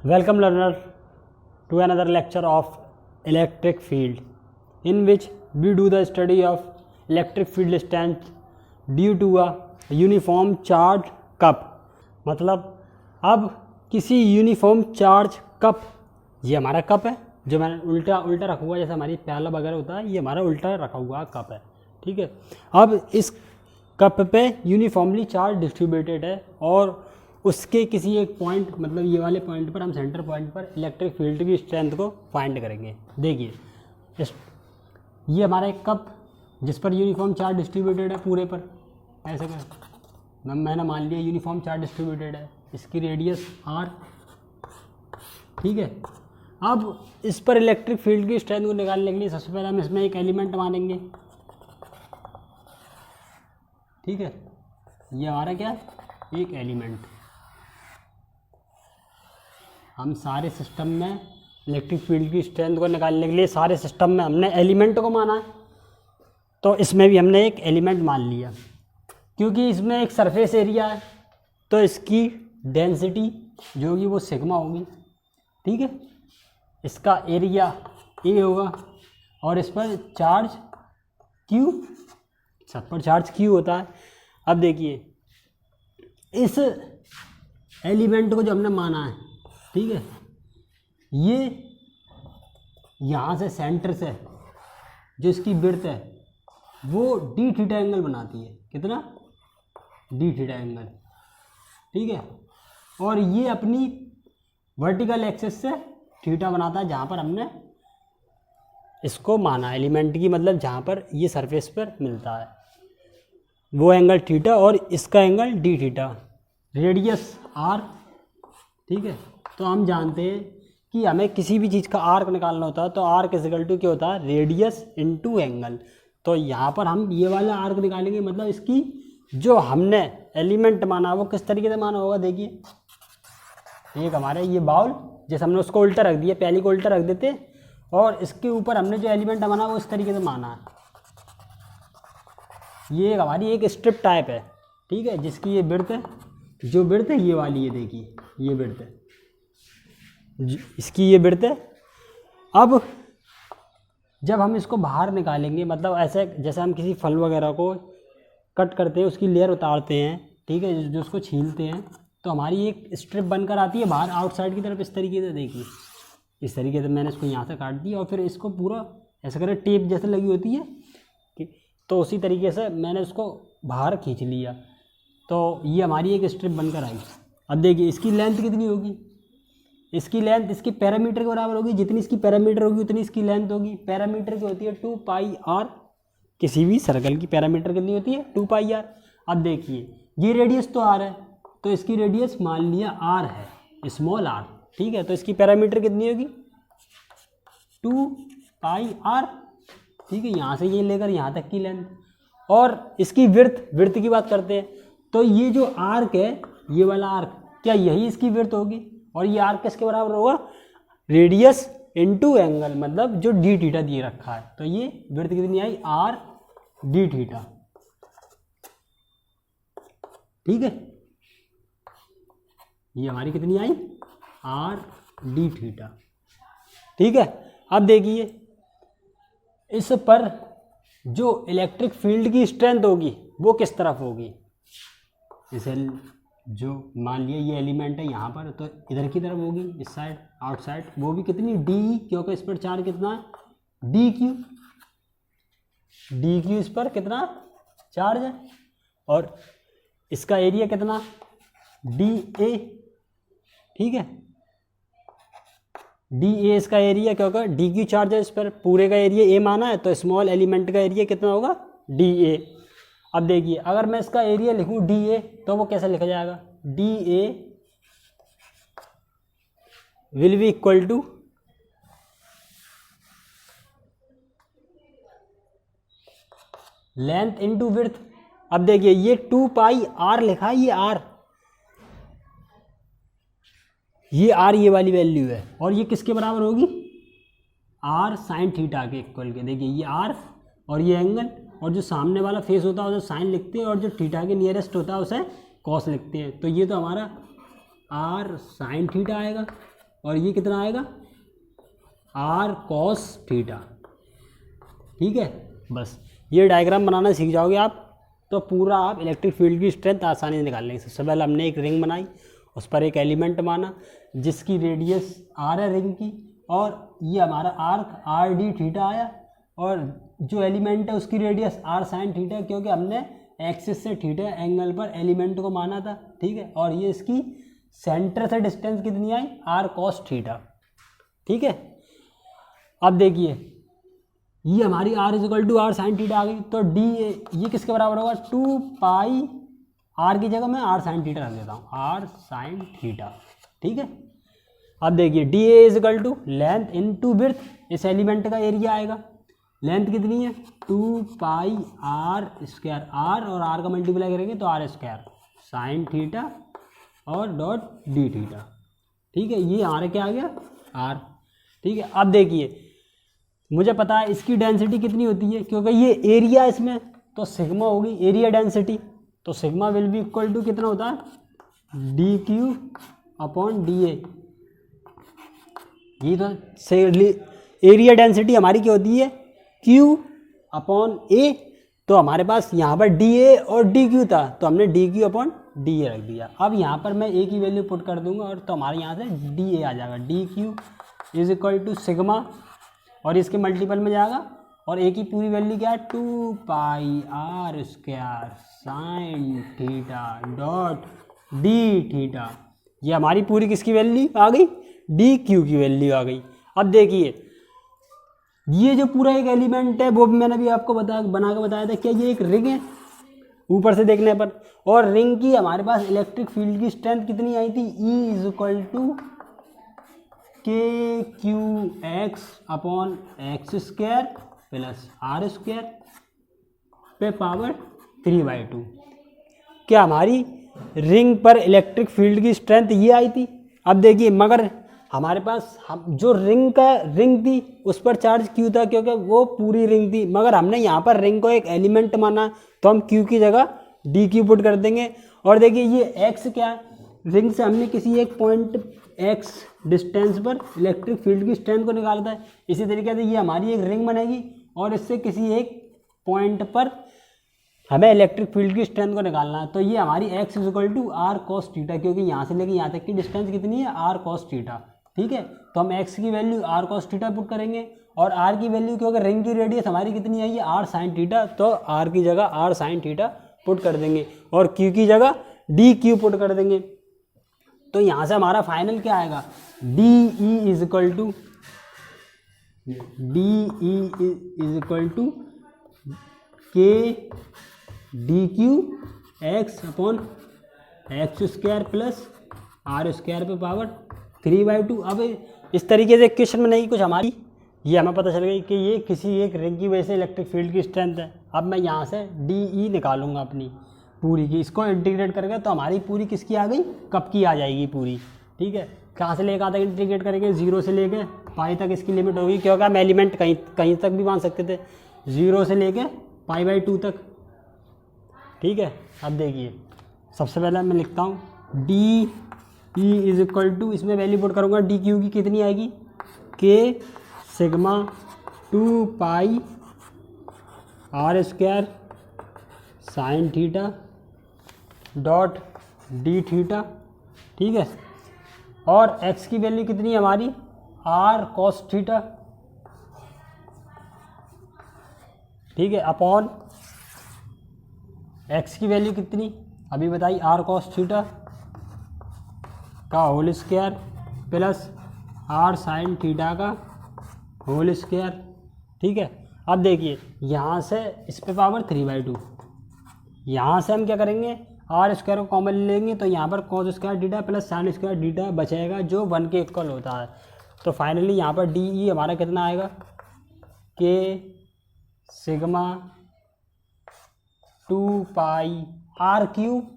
Welcome learner to another lecture of electric field in which we do the study of electric field strength due to a uniform charge cup। मतलब अब किसी uniform charge cup, ये हमारा cup है जो मैंने उल्टा रखा हुआ है, जैसे हमारी प्याला वगैरह होता है, ये हमारा उल्टा रखा हुआ कप है। ठीक है, अब इस कप पे यूनिफॉर्मली चार्ज डिस्ट्रीब्यूटेड है और उसके किसी एक पॉइंट, मतलब ये वाले पॉइंट पर, हम सेंटर पॉइंट पर इलेक्ट्रिक फील्ड की स्ट्रेंथ को फाइंड करेंगे। देखिए ये हमारा एक कप जिस पर यूनिफॉर्म चार्ज डिस्ट्रीब्यूटेड है पूरे पर, ऐसे कर मैंने मान लिया यूनिफॉर्म चार्ज डिस्ट्रीब्यूटेड है, इसकी रेडियस r। ठीक है, अब इस पर इलेक्ट्रिक फील्ड की स्ट्रेंथ को निकालने के लिए सबसे पहले हम इसमें एक एलिमेंट मानेंगे। ठीक है, ये हमारा क्या है, एक एलिमेंट। हम सारे सिस्टम में इलेक्ट्रिक फील्ड की स्ट्रेंथ को निकालने के लिए सारे सिस्टम में हमने एलिमेंट को माना है, तो इसमें भी हमने एक एलिमेंट मान लिया। क्योंकि इसमें एक सरफेस एरिया है तो इसकी डेंसिटी जो होगी वो सिग्मा होगी। ठीक है, इसका एरिया ए होगा और इस पर चार्ज क्यू, सब पर चार्ज क्यू होता है। अब देखिए इस एलिमेंट को जो हमने माना है, ठीक है, ये यहाँ से सेंटर से जो इसकी विड्थ है वो डी थीटा एंगल बनाती है। कितना? D theta angle. ठीक है, और ये अपनी वर्टिकल एक्सिस से थीटा बनाता है जहाँ पर हमने इसको माना एलिमेंट की, मतलब जहाँ पर ये सरफेस पर मिलता है वो एंगल थीटा और इसका angle D theta, radius R. ठीक है, तो हम जानते हैं कि हमें किसी भी चीज़ का आर्क निकालना होता है तो आर्क इक्वल टू क्या होता है, रेडियस इनटू एंगल। तो यहाँ पर हम ये वाला आर्क निकालेंगे, मतलब इसकी जो हमने एलिमेंट माना वो किस तरीके से माना होगा। देखिए एक हमारे ये बाउल, जैसे हमने उसको उल्टा रख दिया, पहली को उल्टा रख देते और इसके ऊपर हमने जो एलिमेंट माना वो इस तरीके से माना है। ये हमारी एक स्ट्रिप टाइप है। ठीक है, जिसकी ये विड्थ है, जो विड्थ है ये वाली है, देखिए ये विड्थ है, इसकी ये विड्थ है। अब जब हम इसको बाहर निकालेंगे, मतलब ऐसे जैसे हम किसी फल वगैरह को कट करते हैं, उसकी लेयर उतारते हैं, ठीक है, जो उसको छीलते हैं, तो हमारी एक स्ट्रिप बनकर आती है बाहर आउटसाइड की तरफ, इस तरीके से। देखिए इस तरीके से मैंने इसको यहाँ से काट दिया और फिर इसको पूरा ऐसे करें, टेप जैसे लगी होती है, तो उसी तरीके से मैंने उसको बाहर खींच लिया, तो ये हमारी एक स्ट्रिप बनकर आई। अब देखिए इसकी लेंथ कितनी होगी, इसकी लेंथ इसके पैरामीटर के बराबर होगी, जितनी इसकी पैरामीटर होगी उतनी इसकी लेंथ होगी। पैरामीटर की होती है 2 पाई आर, किसी भी सर्कल की पैरामीटर कितनी होती है, 2 पाई आर। अब देखिए ये रेडियस तो आर है, तो इसकी रेडियस मान लिया आर है, स्मॉल आर। ठीक है, तो इसकी पैरामीटर कितनी होगी, 2 पाई आर। ठीक है, यहाँ से ये लेकर यहाँ तक की लेंथ, और इसकी विड्थ की बात करते हैं, तो ये जो आर्क है, ये वाला आर्क, क्या यही इसकी विड्थ होगी? और ये आर्क किसके बराबर होगा, रेडियस इनटू एंगल, मतलब जो डी थीटा दिए रखा है। तो ये विड्थ कितनी आई, आर डी थीटा। ठीक है, ये हमारी कितनी आई, आर डी थीटा। ठीक है, अब देखिए इस पर जो इलेक्ट्रिक फील्ड की स्ट्रेंथ होगी वो किस तरफ होगी। जैसे जो मान लिया ये एलिमेंट है यहाँ पर, तो इधर की तरफ होगी, इस साइड आउटसाइड, वो भी कितनी, डी, क्योंकि इस पर चार्ज कितना है, डी क्यू इस पर कितना चार्ज है, और इसका एरिया कितना, डी ए। ठीक है, डी ए इसका एरिया, क्योंकि डी क्यू चार्ज है इस पर, पूरे का एरिया ए माना है, तो स्मॉल एलिमेंट का एरिया कितना होगा, डी ए। अब देखिए अगर मैं इसका एरिया लिखूं डी ए, तो वो कैसे लिखा जाएगा, D A will be equal to length into width. अब देखिए ये 2 पाई आर लिखा है, ये आर, ये वाली वैल्यू है, और ये किसके बराबर होगी, आर साइन थीटा के इक्वल के। देखिए ये आर और ये एंगल, और जो सामने वाला फेस होता है उसे साइन लिखते हैं, और जो थीटा के नियरेस्ट होता है उसे कॉस लिखते हैं। तो ये तो हमारा आर साइन थीटा आएगा। और ये कितना आएगा आर कॉस थीटा। ठीक है, बस ये डायग्राम बनाना सीख जाओगे आप तो पूरा आप इलेक्ट्रिक फील्ड की स्ट्रेंथ आसानी से निकाल लेंगे। सबसे पहले हमने एक रिंग बनाई, उस पर एक एलिमेंट माना जिसकी रेडियस आर है रिंग की, और ये हमारा आर्क आर डी थीटा आया, और जो एलिमेंट है उसकी रेडियस आर साइन थीटा, क्योंकि हमने एक्सिस से थीटा एंगल पर एलिमेंट को माना था। ठीक है, और ये इसकी सेंटर से डिस्टेंस कितनी आई आर कॉस थीटा। ठीक है, अब देखिए ये हमारी r is equal to r sine theta आ गई, तो डी ये किसके बराबर होगा 2 पाई आर की जगह मैं आर साइन थीटा रख देता हूँ, आर साइन थीटा। ठीक है, अब देखिए d a is equal to length into breadth, इस एलिमेंट का एरिया आएगा, लेंथ कितनी है 2 पाई आर स्क्वायर, आर और आर का मल्टीप्लाई करेंगे तो आर स्क्वायर साइन थीटा और डॉट डी थीटा। ठीक है, ये हमारा क्या आ गया आर। ठीक है, अब देखिए मुझे पता है इसकी डेंसिटी कितनी होती है, क्योंकि ये एरिया इसमें, तो सिग्मा होगी एरिया डेंसिटी, तो sigma will be equal to कितना होता है D Q upon D A. ये तो से एरिया डेंसिटी हमारी क्या होती है क्यू अपॉन ए, तो हमारे पास यहाँ पर डी ए और डी क्यू था, तो हमने डी क्यू अपॉन डी ए रख दिया। अब यहाँ पर मैं ए की वैल्यू पुट कर दूंगा और तो हमारे यहाँ से डी ए आ जाएगा, D Q is equal to sigma, और इसके मल्टीपल में जाएगा, और ए की पूरी वैल्यू क्या है 2 pi are square sine theta dot D theta. ये हमारी पूरी किसकी वैल्यू आ गई डी क्यू की वैल्यू आ गई। अब देखिए ये जो पूरा एक एलिमेंट है वो भी मैंने अभी आपको बना के बताया था, क्या ये एक रिंग है ऊपर से देखने पर, और रिंग की हमारे पास इलेक्ट्रिक फील्ड की स्ट्रेंथ कितनी आई थी E is equal to K Q x upon x square plus are square पे पावर 3/2। क्या हमारी रिंग पर इलेक्ट्रिक फील्ड की स्ट्रेंथ ये आई थी। अब देखिए मगर हमारे पास हम जो रिंग थी उस पर चार्ज क्यू था, क्योंकि वो पूरी रिंग थी, मगर हमने यहाँ पर रिंग को एक एलिमेंट माना, तो हम क्यू की जगह डी क्यू पुट कर देंगे। और देखिए ये एक्स क्या है, रिंग से हमने किसी एक पॉइंट एक्स डिस्टेंस पर इलेक्ट्रिक फील्ड की स्ट्रेंथ को निकालता है। इसी तरीके से ये हमारी एक रिंग बनेगी और इससे किसी एक पॉइंट पर हमें इलेक्ट्रिक फील्ड की स्ट्रेंथ को निकालना है। तो ये हमारी X is equal to R cos theta, क्योंकि यहाँ से लेके यहाँ तक की डिस्टेंस कितनी है आर कॉस थीटा। ठीक है, तो हम एक्स की value R cos theta put करेंगे, और आर की वैल्यू क्योंकि रिंग की रेडियस हमारी कितनी आई है आर साइन थीटा, तो आर की जगह आर साइन थीटा पुट कर देंगे और क्यू की जगह डी क्यू पुट कर देंगे। तो यहाँ से हमारा फाइनल क्या आएगा d E is equal to k d q x upon x square plus are square पे पावर 3/2। अब इस तरीके से क्वेश्चन बनेगी कुछ हमारी, ये हमें पता चल गई कि ये किसी एक रिंग की वजह से इलेक्ट्रिक फील्ड की स्ट्रेंथ है। अब मैं यहाँ से डी ई निकालूंगा अपनी पूरी की, इसको इंटीग्रेट करके तो हमारी पूरी किसकी आ गई कब की आ जाएगी पूरी। ठीक है, कहाँ से लेकर कहाँ तक इंटीग्रेट करेंगे 0 से लेके पाई तक इसकी लिमिट होगी, क्योंकि हम एलिमेंट कहीं तक भी मान सकते थे 0 से लेके π/2 तक। ठीक है, अब देखिए सबसे पहले मैं लिखता हूँ D E is equal to, इसमें वैल्यू पुट करूँगा डी क्यू की कितनी आएगी K sigma 2 pi are square sine theta dot D theta. ठीक है, और x की वैल्यू कितनी है हमारी आर कॉस थीटा। ठीक है, अपॉन x की वैल्यू कितनी अभी बताई आर कॉस थीटा का whole square plus R sine theta का होल स्क्वायर। ठीक है, अब देखिए यहाँ से इस पे पावर 3/2, यहाँ से हम क्या करेंगे आर स्क्वायर को कॉमन लेंगे, तो यहाँ पर cos square theta plus sine square theta बचेगा जो 1 के इक्वल होता है। तो फाइनली यहाँ पर डी ई हमारा कितना आएगा के सिग्मा 2 पाई आर क्यूब,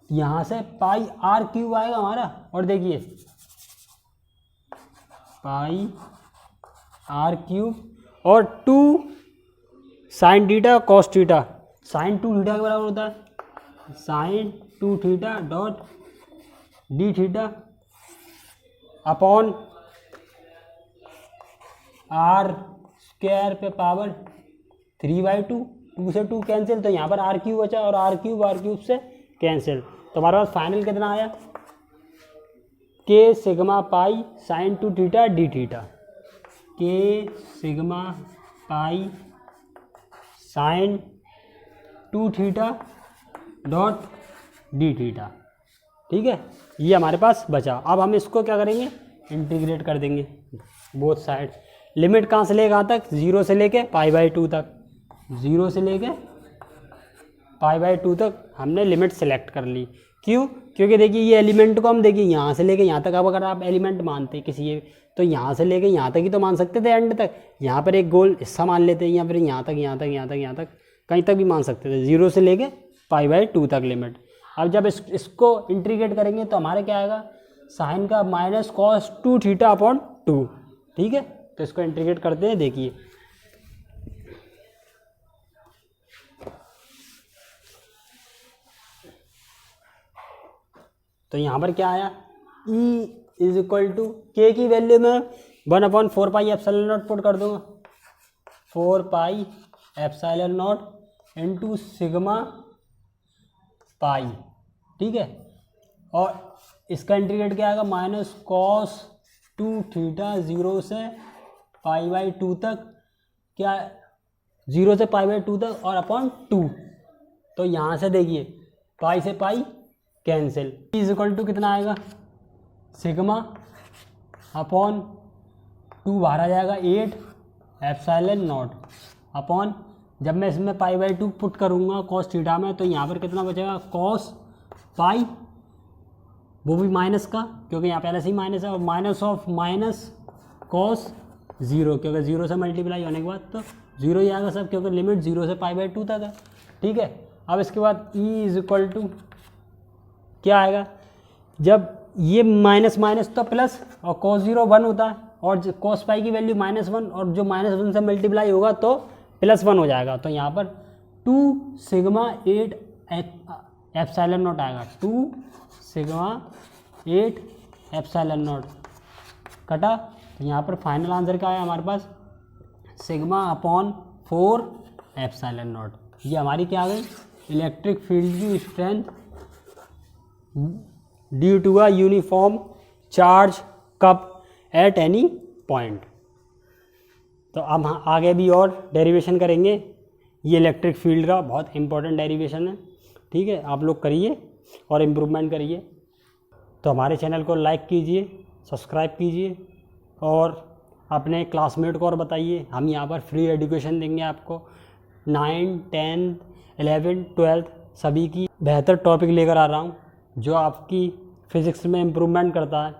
यहाँ से पाई आर क्यूब आएगा हमारा, और देखिए पाई आर क्यूब और 2 sine theta cos theta, sine 2 theta के बराबर होता है sine 2 theta dot D theta upon R square पे पावर 3/2, 2 से 2 कैंसिल, तो यहाँ पर आर क्यूब बचा और आर क्यूब से कैंसिल। तो हमारे पास फाइनल कितना आया, k sigma pi sine 2 theta d theta, k sigma pi sine 2 theta dot D theta. ठीक है, ये हमारे पास बचा। अब हम इसको क्या करेंगे, इंटीग्रेट कर देंगे बोथ साइड। लिमिट कहाँ से लेके कहाँ तक, 0 से लेके π/2 तक, 0 से लेके π/2 तक हमने लिमिट सेलेक्ट कर ली। क्यों, क्योंकि देखिए ये एलिमेंट को हम देखिए यहाँ से लेके यहाँ तक, अब अगर आप एलिमेंट मानते किसी तो यहाँ से लेके यहाँ तक ही तो मान सकते थे एंड तक। यहाँ पर एक गोल हिस्सा मान लेते हैं, या फिर यहाँ तक यहाँ तक यहाँ तक यहाँ तक कहीं तक भी मान सकते थे, 0 से लेके π/2 तक लिमिट। अब जब इसको इंटीग्रेट करेंगे तो हमारे क्या आएगा, साइन का माइनस cos 2 थीटा अपॉन 2। ठीक है, तो इसको इंटीग्रेट करते हैं, देखिए तो यहाँ पर क्या आया, E इज इक्वल टू के की वैल्यू में 1/4πε0 पुट कर दूंगा, 4πε0 इंटू सिग्मा पाई। ठीक है, और इसका इंटीग्रेट क्या आएगा, माइनस cos 2 थीटा 0 से π/2 तक, क्या 0 से π/2 तक और अपॉन 2। तो यहाँ से देखिए पाई से pi cancel, is equal to कितना आएगा, सिग्मा अपॉन 2 बाहर आ जाएगा 8ε0 अपॉन, जब मैं इसमें π/2 पुट करूँगा cos थीटा में, तो यहाँ पर कितना बचेगा, cos पाई, वो भी माइनस का क्योंकि यहाँ पहले से ही माइनस है, और माइनस ऑफ माइनस cos 0, क्योंकि 0 से मल्टीप्लाई होने के बाद तो 0 ही आएगा सब, क्योंकि लिमिट 0 से π/2 तक है। ठीक है, अब इसके बाद E इज इक्वल टू क्या आएगा, जब ये माइनस माइनस तो प्लस, और cos 0 1 होता है, और cos पाई की वैल्यू -1, और जो -1 से मल्टीप्लाई होगा तो +1 हो जाएगा। तो यहाँ पर 2 सिग्मा 8 ε0 आएगा, 2 सिग्मा 8 ε0 कटा। तो यहाँ पर फाइनल आंसर क्या आया हमारे पास, सिग्मा अपॉन 4 ε0। ये हमारी क्या आ गई, इलेक्ट्रिक फील्ड की strength due to a uniform charge cup at any point. तो अब आगे भी और डेरिवेशन करेंगे, ये इलेक्ट्रिक फील्ड का बहुत इंपॉर्टेंट डेरिवेशन है। ठीक है, आप लोग करिए और इम्प्रूवमेंट करिए। तो हमारे चैनल को लाइक कीजिए, सब्सक्राइब कीजिए और अपने क्लासमेट को और बताइए। हम यहाँ पर फ्री एजुकेशन देंगे आपको, 9, 10, 11, 12 सभी की बेहतर टॉपिक लेकर आ रहा हूँ, जो आपकी फ़िज़िक्स में इम्प्रूवमेंट करता है।